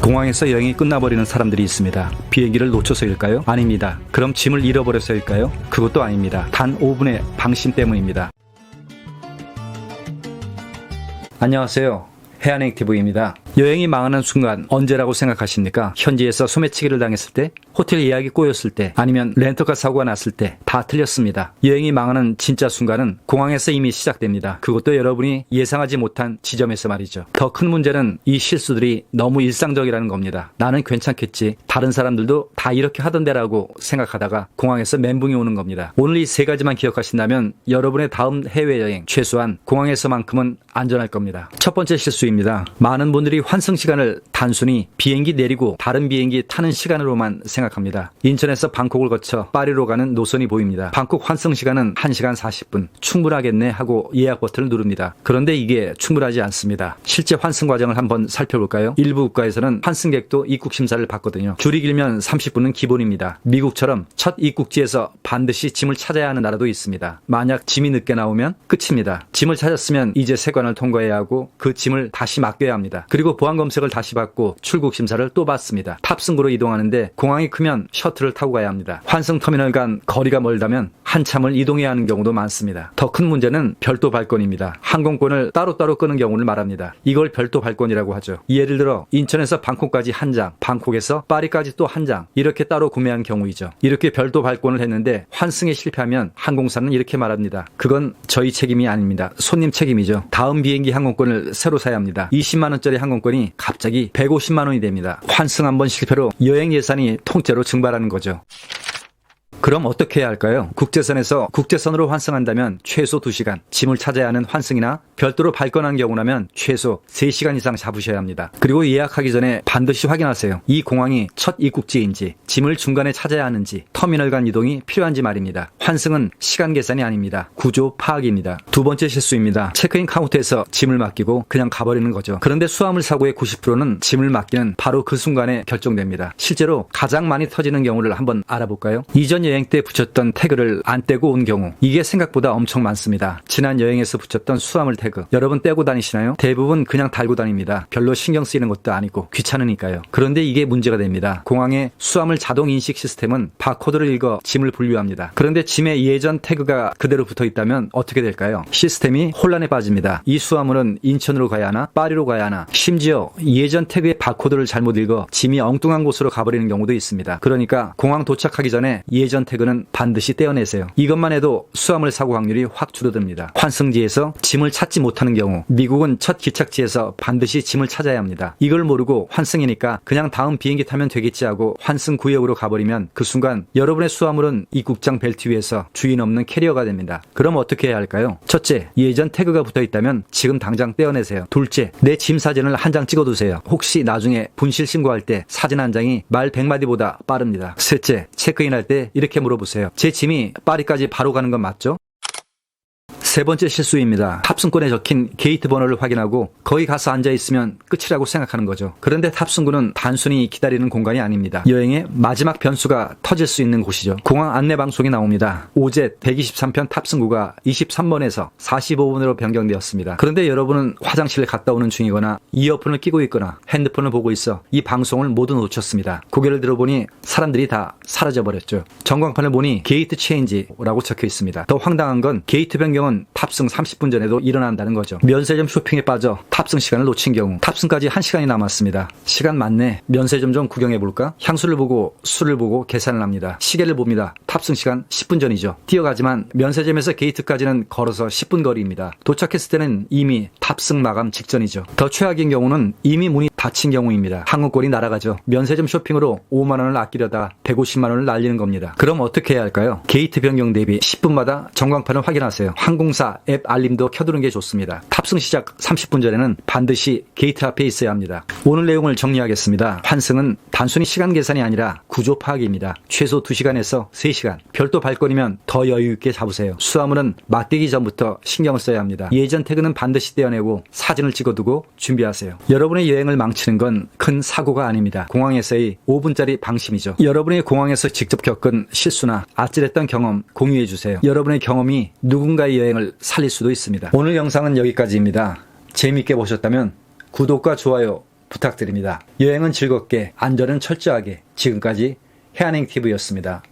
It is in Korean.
공항에서 여행이 끝나버리는 사람들이 있습니다. 비행기를 놓쳐서일까요? 아닙니다. 그럼 짐을 잃어버려서일까요? 그것도 아닙니다. 단 5분의 방심 때문입니다. 안녕하세요. 해안행TV입니다. 여행이 망하는 순간 언제라고 생각하십니까? 현지에서 소매치기를 당했을 때, 호텔 예약이 꼬였을 때, 아니면 렌터카 사고가 났을 때 다 틀렸습니다. 여행이 망하는 진짜 순간은 공항에서 이미 시작됩니다. 그것도 여러분이 예상하지 못한 지점에서 말이죠. 더 큰 문제는 이 실수들이 너무 일상적이라는 겁니다. 나는 괜찮겠지, 다른 사람들도 다 이렇게 하던데라고 생각하다가 공항에서 멘붕이 오는 겁니다. 오늘 이 세 가지만 기억하신다면 여러분의 다음 해외여행 최소한 공항에서만큼은 안전할 겁니다. 첫 번째 실수입니다. 많은 분들이 환승 시간을 단순히 비행기 내리고 다른 비행기 타는 시간으로만 생각합니다. 인천에서 방콕을 거쳐 파리로 가는 노선이 보입니다. 방콕 환승 시간은 1시간 40분. 충분하겠네 하고 예약 버튼을 누릅니다. 그런데 이게 충분하지 않습니다. 실제 환승 과정을 한번 살펴볼까요? 일부 국가에서는 환승객도 입국 심사를 받거든요. 줄이 길면 30분은 기본입니다. 미국처럼 첫 입국지에서 반드시 짐을 찾아야 하는 나라도 있습니다. 만약 짐이 늦게 나오면 끝입니다. 짐을 찾았으면 이제 세관을 통과해야 하고 그 짐을 다시 맡겨야 합니다. 그리고 보안 검색을 다시 받고 출국 심사를 또 받습니다. 탑승구로 이동하는데 공항이 크면 셔틀을 타고 가야 합니다. 환승 터미널 간 거리가 멀다면 한참을 이동해야 하는 경우도 많습니다. 더 큰 문제는 별도 발권입니다. 항공권을 따로따로 끄는 경우를 말합니다. 이걸 별도 발권이라고 하죠. 예를 들어 인천에서 방콕까지 한 장, 방콕에서 파리까지 또 한 장, 이렇게 따로 구매한 경우이죠. 이렇게 별도 발권을 했는데 환승에 실패하면 항공사는 이렇게 말합니다. 그건 저희 책임이 아닙니다. 손님 책임이죠. 다음 비행기 항공권을 새로 사야 합니다. 20만 원짜리 항공권이 갑자기 150만 원이 됩니다. 환승 한 번 실패로 여행 예산이 통째로 증발하는 거죠. 그럼 어떻게 해야 할까요? 국제선에서 국제선으로 환승한다면 최소 2시간, 짐을 찾아야 하는 환승이나 별도로 발권한 경우라면 최소 3시간 이상 잡으셔야 합니다. 그리고 예약하기 전에 반드시 확인하세요. 이 공항이 첫 입국지인지, 짐을 중간에 찾아야 하는지, 터미널 간 이동이 필요한지 말입니다. 환승은 시간 계산이 아닙니다. 구조 파악입니다. 두 번째 실수입니다. 체크인 카운터에서 짐을 맡기고 그냥 가버리는 거죠. 그런데 수화물 사고의 90%는 짐을 맡기는 바로 그 순간에 결정됩니다. 실제로 가장 많이 터지는 경우를 한번 알아볼까요? 이전 여행 때 붙였던 태그를 안 떼고 온 경우, 이게 생각보다 엄청 많습니다. 지난 여행에서 붙였던 수화물 태그 여러분 떼고 다니시나요? 대부분 그냥 달고 다닙니다. 별로 신경 쓰이는 것도 아니고 귀찮으니까요. 그런데 이게 문제가 됩니다. 공항의 수화물 자동 인식 시스템은 바코드를 읽어 짐을 분류합니다. 그런데 짐에 예전 태그가 그대로 붙어 있다면 어떻게 될까요? 시스템이 혼란에 빠집니다. 이 수화물은 인천으로 가야 하나 파리로 가야 하나, 심지어 예전 태그의 바코드를 잘못 읽어 짐이 엉뚱한 곳으로 가버리는 경우도 있습니다. 그러니까 공항 도착하기 전에 예전 태그는 반드시 떼어내세요. 이것만 해도 수화물 사고 확률이 확 줄어듭니다. 환승지에서 짐을 찾지 못하는 경우, 미국은 첫 기착지에서 반드시 짐을 찾아야 합니다. 이걸 모르고 환승이니까 그냥 다음 비행기 타면 되겠지 하고 환승 구역으로 가버리면 그 순간 여러분의 수화물은 입국장 벨트 위에서 주인 없는 캐리어가 됩니다. 그럼 어떻게 해야 할까요? 첫째, 예전 태그가 붙어 있다면 지금 당장 떼어내세요. 둘째, 내 짐 사진을 한 장 찍어두세요. 혹시 나중에 분실 신고할 때 사진 한 장이 말 100마디보다 빠릅니다. 셋째, 체크인할 때 이렇게 물어보세요. 제 짐이 파리까지 바로 가는 건 맞죠? 세 번째 실수입니다. 탑승권에 적힌 게이트 번호를 확인하고 거기 가서 앉아있으면 끝이라고 생각하는 거죠. 그런데 탑승구는 단순히 기다리는 공간이 아닙니다. 여행의 마지막 변수가 터질 수 있는 곳이죠. 공항 안내 방송이 나옵니다. 오젯 123편 탑승구가 23번에서 45번으로 변경되었습니다. 그런데 여러분은 화장실을 갔다 오는 중이거나 이어폰을 끼고 있거나 핸드폰을 보고 있어 이 방송을 모두 놓쳤습니다. 고개를 들어보니 사람들이 다 사라져버렸죠. 전광판을 보니 게이트 체인지라고 적혀 있습니다. 더 황당한 건 게이트 변경은 탑승 30분 전에도 일어난다는 거죠. 면세점 쇼핑에 빠져 탑승 시간을 놓친 경우, 탑승까지 1시간이 남았습니다. 시간 많네. 면세점 좀 구경해볼까? 향수를 보고 술을 보고 계산을 합니다. 시계를 봅니다. 탑승 시간 10분 전이죠. 뛰어가지만 면세점에서 게이트까지는 걸어서 10분 거리입니다. 도착했을 때는 이미 탑승 마감 직전이죠. 더 최악인 경우는 이미 문이 닫힌 경우입니다. 항공권이 날아가죠. 면세점 쇼핑으로 5만 원을 아끼려다 150만 원을 날리는 겁니다. 그럼 어떻게 해야 할까요? 게이트 변경 대비 10분마다 전광판을 확인하세요. 항공사 앱 알림도 켜두는 게 좋습니다. 탑승 시작 30분 전에는 반드시 게이트 앞에 있어야 합니다. 오늘 내용을 정리하겠습니다. 환승은 단순히 시간 계산이 아니라 구조 파악입니다. 최소 2시간에서 3시간. 별도 발권이면 더 여유 있게 잡으세요. 수화물은 맡기기 전부터 신경을 써야 합니다. 예전 태그는 반드시 떼어내고 사진을 찍어두고 준비하세요. 여러분의 여행을 망치는 건 큰 사고가 아닙니다. 공항에서의 5분짜리 방심이죠. 여러분이 공항에서 직접 겪은 실수나 아찔했던 경험 공유해주세요. 여러분의 경험이 누군가의 여행을 살릴 수도 있습니다. 오늘 영상은 여기까지입니다. 재미있게 보셨다면 구독과 좋아요 부탁드립니다. 여행은 즐겁게, 안전은 철저하게. 지금까지 해안행TV였습니다.